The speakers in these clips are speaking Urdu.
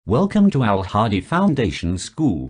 Welcome to Al Hadi Foundation School.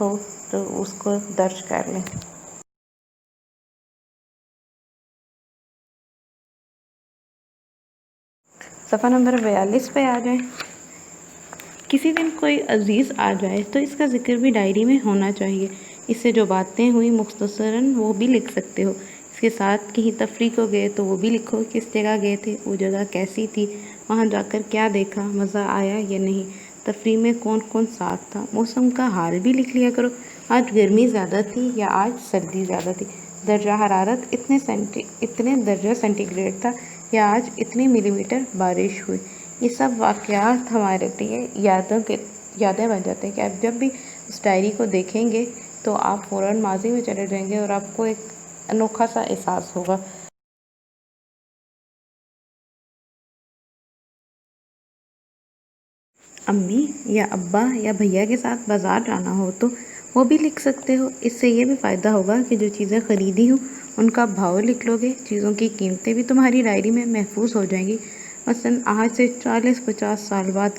ہو تو اس کو درج کر لیں۔ صفحہ نمبر 42 پہ آ جائیں۔ کسی دن کوئی عزیز آ جائے تو اس کا ذکر بھی ڈائری میں ہونا چاہیے۔ اس سے جو باتیں ہوئی مختصراً وہ بھی لکھ سکتے ہو۔ اس کے ساتھ کہیں تفریح کو گئے تو وہ بھی لکھو، کس جگہ گئے تھے، وہ جگہ کیسی تھی، وہاں جا کر کیا دیکھا، مزہ آیا یا نہیں، تفریح میں کون کون ساتھ تھا، موسم کا حال بھی لکھ لیا کرو، آج گرمی زیادہ تھی یا آج سردی زیادہ تھی، درجہ حرارت اتنے درجہ سینٹی گریڈ تھا یا آج اتنے ملی میٹر بارش ہوئی۔ یہ سب واقعات ہمارے لیے یادیں بن جاتے ہیں کہ آپ جب بھی اس ڈائری کو دیکھیں گے تو آپ فوراً ماضی میں چلے جائیں گے اور آپ کو ایک انوکھا سا احساس ہوگا۔ امی یا ابا یا بھیا کے ساتھ بازار جانا ہو تو وہ بھی لکھ سکتے ہو۔ اس سے یہ بھی فائدہ ہوگا کہ جو چیزیں خریدی ہوں ان کا بھاؤ لکھ لو گے، چیزوں کی قیمتیں بھی تمہاری ڈائری میں محفوظ ہو جائیں گی۔ مثلاً آج سے 40-50 سال بعد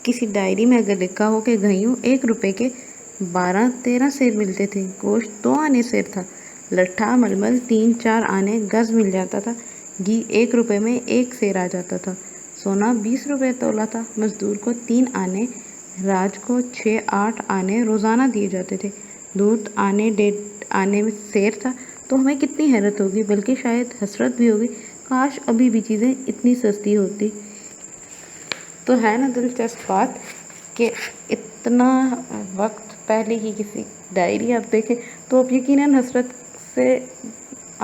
کسی ڈائری میں اگر لکھا ہو کہ گھئیوں 1 روپے کے 12-13 سیر ملتے تھے، گوشت 2 آنے سیر تھا، لٹھا ململ 3-4 آنے گز مل جاتا تھا، گھی 1 روپے میں 1 سیر آ جاتا تھا، سونا 20 روپے تولا تھا، مزدور کو 3 آنے، راج کو 6-8 آنے روزانہ دیے جاتے تھے، دودھ آنے 1.5 آنے میں سیر تھا، تو ہمیں کتنی حیرت ہوگی، بلکہ شاید حسرت بھی ہوگی، کاش ابھی بھی چیزیں اتنی سستی ہوتی۔ تو ہے نا دلچسپ بات کہ اتنا وقت پہلے کی کسی ڈائری آپ دیکھیں تو اب یقیناً حسرت سے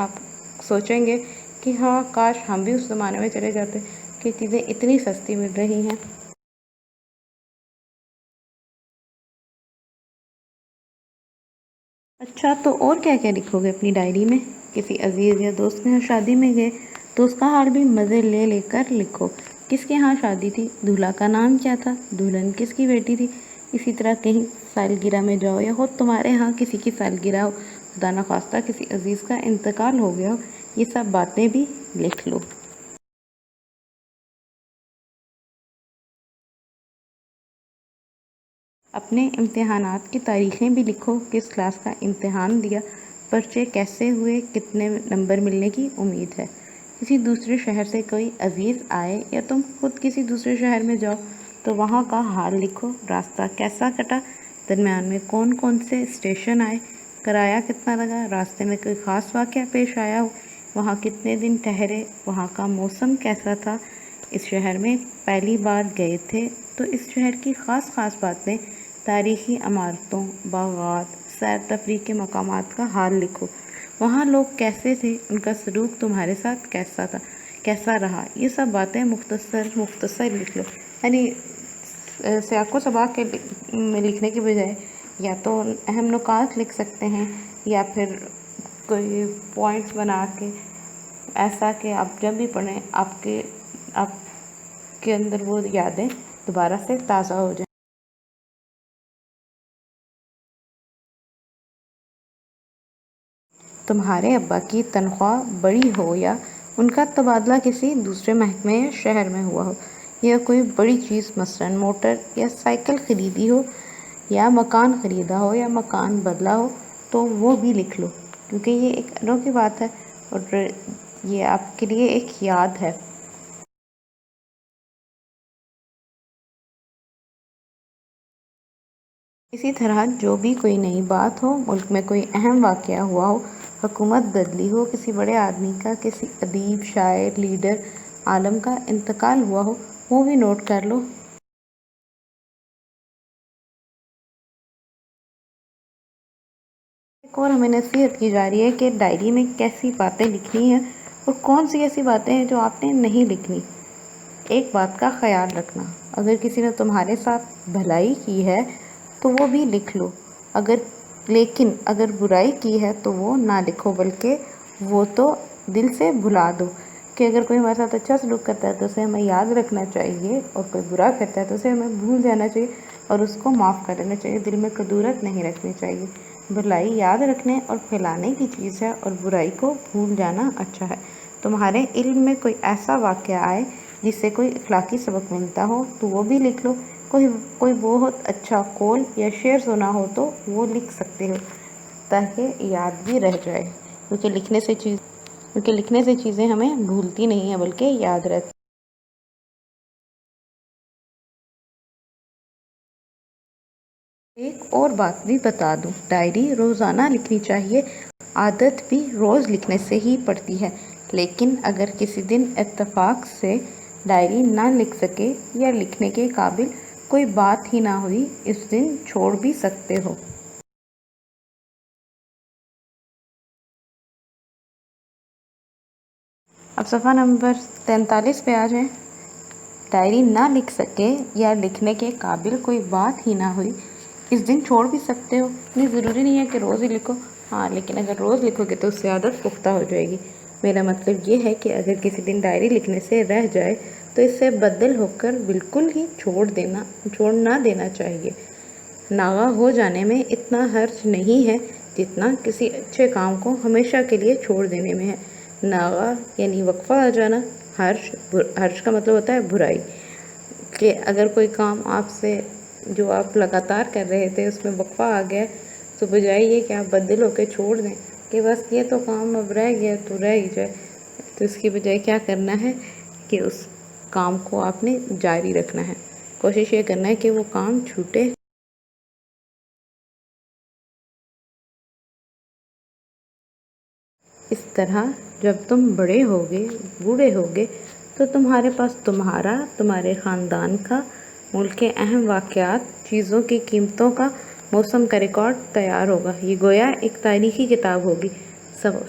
آپ سوچیں گے کہ ہاں کاش ہم بھی اس زمانے میں چلے جاتے کہ چیزیں اتنی سستی مل رہی ہیں۔ اچھا، تو اور کیا کیا لکھو گے اپنی ڈائری میں؟ کسی عزیز یا دوست کے یہاں شادی میں گئے تو اس کا حال بھی مزے لے لے کر لکھو۔ کس کے ہاں شادی تھی، دولہا کا نام کیا تھا، دلہن کس کی بیٹی تھی۔ اسی طرح کہیں سالگرہ میں جاؤ یا خود تمہارے ہاں کسی کی سالگرہ ہو، خدا نخواستہ کسی عزیز کا انتقال ہو گیا ہو، یہ سب باتیں بھی لکھ لو۔ اپنے امتحانات کی تاریخیں بھی لکھو، کس کلاس کا امتحان دیا، پرچے کیسے ہوئے، کتنے نمبر ملنے کی امید ہے۔ کسی دوسرے شہر سے کوئی عزیز آئے یا تم خود کسی دوسرے شہر میں جاؤ تو وہاں کا حال لکھو، راستہ کیسا کٹا، درمیان میں کون کون سے اسٹیشن آئے، کرایہ کتنا لگا، راستے میں کوئی خاص واقعہ پیش آیا ہو، وہاں کتنے دن ٹھہرے، وہاں کا موسم کیسا تھا، اس شہر میں پہلی بار گئے تھے تو اس شہر کی خاص باتیں، تاریخی عمارتوں، باغات، سیر تفریح کے مقامات کا حال لکھو، وہاں لوگ کیسے تھے، ان کا سلوک تمہارے ساتھ کیسا تھا، کیسا رہا، یہ سب باتیں مختصر لکھ لو۔ یعنی سیاق و سباق کے میں لکھنے کے بجائے یا تو اہم نکات لکھ سکتے ہیں یا پھر کوئی پوائنٹس بنا کے ایسا کہ آپ جب بھی پڑھیں آپ کے اندر وہ یادیں دوبارہ سے تازہ ہو جائیں۔ تمہارے ابا کی تنخواہ بڑی ہو یا ان کا تبادلہ کسی دوسرے محکمے یا شہر میں ہوا ہو یا کوئی بڑی چیز مثلاً موٹر یا سائیکل خریدی ہو یا مکان خریدا ہو یا مکان بدلا ہو تو وہ بھی لکھ لو، کیونکہ یہ ایک انوکھی بات ہے اور یہ آپ کے لیے ایک یاد ہے۔ اسی طرح جو بھی کوئی نئی بات ہو، ملک میں کوئی اہم واقعہ ہوا ہو، حکومت بدلی ہو، کسی بڑے آدمی کا، کسی ادیب، شاعر، لیڈر، عالم کا انتقال ہوا ہو، وہ بھی نوٹ کر لو۔ ایک اور ہمیں نصیحت کی جا رہی ہے کہ ڈائری میں کیسی باتیں لکھنی ہیں اور کون سی ایسی باتیں ہیں جو آپ نے نہیں لکھنی۔ ایک بات کا خیال رکھنا، اگر کسی نے تمہارے ساتھ بھلائی کی ہے تو وہ بھی لکھ لو، لیکن اگر برائی کی ہے تو وہ نہ لکھو، بلکہ وہ تو دل سے بھلا دو کہ اگر کوئی ہمارے ساتھ اچھا سلوک کرتا ہے تو اسے ہمیں یاد رکھنا چاہیے اور کوئی برا کرتا ہے تو اسے ہمیں بھول جانا چاہیے اور اس کو معاف کر دینا چاہیے، دل میں کدورت نہیں رکھنی چاہیے۔ بھلائی یاد رکھنے اور پھیلانے کی چیز ہے اور برائی کو بھول جانا اچھا ہے۔ تمہارے علم میں کوئی ایسا واقعہ آئے جس سے کوئی اخلاقی سبق ملتا ہو تو وہ بھی لکھ لو، کوئی بہت اچھا قول یا شعر سنا ہو تو وہ لکھ سکتے ہو تاکہ یاد بھی رہ جائے، کیونکہ لکھنے سے چیزیں ہمیں بھولتی نہیں ہیں بلکہ یاد رہتی۔ ایک اور بات بھی بتا دوں، ڈائری روزانہ لکھنی چاہیے۔ عادت بھی روز لکھنے سے ہی پڑتی ہے، لیکن اگر کسی دن اتفاق سے ڈائری نہ لکھ سکے یا لکھنے کے قابل کوئی بات ہی نہ ہوئی، اس دن چھوڑ بھی سکتے ہو۔ اب صفحہ نمبر 43 پہ آ جائیں۔ ڈائری نہ لکھ سکے یا لکھنے کے قابل کوئی بات ہی نہ ہوئی، اس دن چھوڑ بھی سکتے ہو۔ اتنی ضروری نہیں ہے کہ روز ہی لکھو، ہاں لیکن اگر روز لکھو گے تو اس سے عادت پختہ ہو جائے گی۔ میرا مطلب یہ ہے کہ اگر کسی دن ڈائری لکھنے سے رہ جائے تو اس سے بدل ہو کر بالکل ہی چھوڑ نہ دینا چاہیے۔ ناغہ ہو جانے میں اتنا حرج نہیں ہے جتنا کسی اچھے کام کو ہمیشہ کے لیے چھوڑ دینے میں ہے۔ ناغہ یعنی وقفہ آ جانا، حرج کا مطلب ہوتا ہے برائی، کہ اگر کوئی کام آپ سے جو آپ لگاتار کر رہے تھے اس میں وقفہ آ گیا تو بجائے یہ کہ آپ بدل ہو کے چھوڑ دیں کہ بس یہ تو کام اب رہ گیا تو رہ ہی جائے، تو اس کی بجائے کیا کرنا ہے کہ اس کام کو آپ نے جاری رکھنا ہے۔ کوشش یہ کرنا ہے کہ وہ کام چھوٹے۔ اس طرح جب تم بڑے ہوگے، بوڑھے ہوگے، تو تمہارے پاس تمہارے خاندان کا، ملک کے اہم واقعات، چیزوں کی قیمتوں کا، موسم کا ریکارڈ تیار ہوگا۔ یہ گویا ایک تاریخی کتاب ہوگی،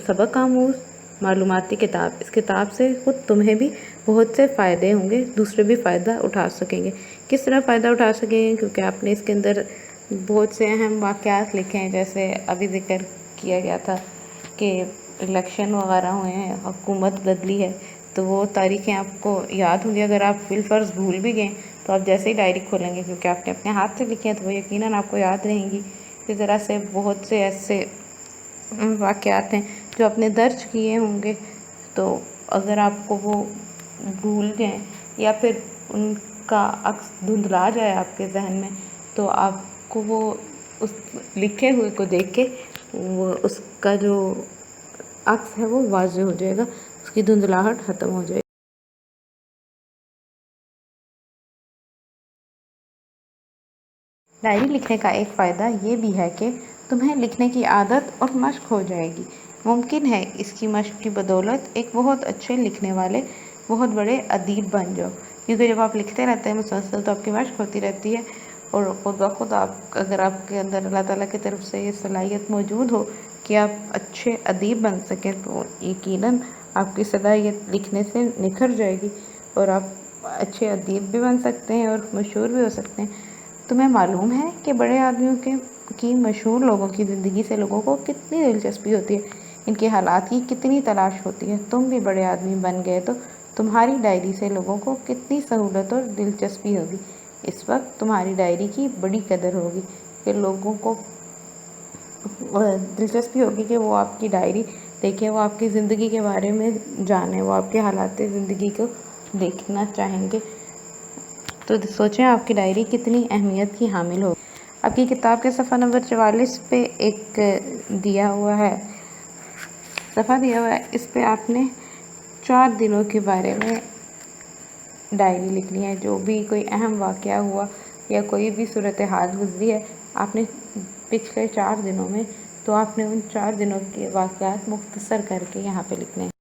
سبق آموز معلوماتی کتاب۔ اس کتاب سے خود تمہیں بھی بہت سے فائدے ہوں گے، دوسرے بھی فائدہ اٹھا سکیں گے۔ کس طرح فائدہ اٹھا سکیں گے؟ کیونکہ آپ نے اس کے اندر بہت سے اہم واقعات لکھے ہیں، جیسے ابھی ذکر کیا گیا تھا کہ الیکشن وغیرہ ہوئے ہیں، حکومت بدلی ہے، تو وہ تاریخیں آپ کو یاد ہوں گی۔ اگر آپ بالفرض بھول بھی گئے تو آپ جیسے ہی ڈائری کھولیں گے، کیونکہ آپ نے اپنے ہاتھ سے لکھی ہیں، تو وہ یقیناً آپ کو یاد رہیں گی۔ اسی طرح سے بہت سے ایسے واقعات ہیں جو آپ نے درج کیے ہوں گے، تو اگر آپ کو وہ بھول جائیں یا پھر ان کا عکس دھندلا جائے آپ کے ذہن میں، تو آپ کو وہ اس لکھے ہوئے کو دیکھ کے وہ اس کا جو عکس ہے وہ واضح ہو جائے گا، اس کی دھندلاہٹ ختم ہو جائے گی۔ ڈائری لکھنے کا ایک فائدہ یہ بھی ہے کہ تمہیں لکھنے کی عادت اور مشق ہو جائے گی۔ ممکن ہے اس کی مشق کی بدولت ایک بہت اچھے لکھنے والے بہت بڑے ادیب بن جاؤ، کیونکہ جب آپ لکھتے رہتے ہیں مسلسل تو آپ کی مشق ہوتی رہتی ہے، اور خود بخود اگر آپ کے اندر اللہ تعالیٰ کی طرف سے یہ صلاحیت موجود ہو کہ آپ اچھے ادیب بن سکیں، تو یقیناً آپ کی صلاحیت لکھنے سے نکھر جائے گی اور آپ اچھے ادیب بھی بن سکتے ہیں اور مشہور بھی ہو سکتے ہیں۔ تمہیں معلوم ہے کہ بڑے آدمیوں کی مشہور لوگوں کی زندگی سے لوگوں کو کتنی دلچسپی ہوتی ہے، ان کے حالات کی کتنی تلاش ہوتی ہے۔ تم بھی بڑے آدمی بن گئے تو تمہاری ڈائری سے لوگوں کو کتنی سہولت اور دلچسپی ہوگی۔ اس وقت تمہاری ڈائری کی بڑی قدر ہوگی کہ لوگوں کو دلچسپی ہوگی کہ وہ آپ کی ڈائری دیکھیں، وہ آپ کی زندگی کے بارے میں جانیں، وہ آپ کے حالات زندگی کو دیکھنا چاہیں گے۔ تو سوچیں آپ کی ڈائری کتنی اہمیت کی حامل ہوگی۔ آپ کی کتاب کے صفحہ نمبر 44 پہ ایک دیا ہوا ہے، صفحہ دیا ہوا ہے، اس پہ آپ نے 4 دنوں کے بارے میں ڈائری لکھنی ہے۔ جو بھی کوئی اہم واقعہ ہوا یا کوئی بھی صورتحال گزری ہے آپ نے پچھلے 4 دنوں میں، تو آپ نے ان 4 دنوں کے واقعات مختصر کر کے یہاں پہ لکھنے ہیں۔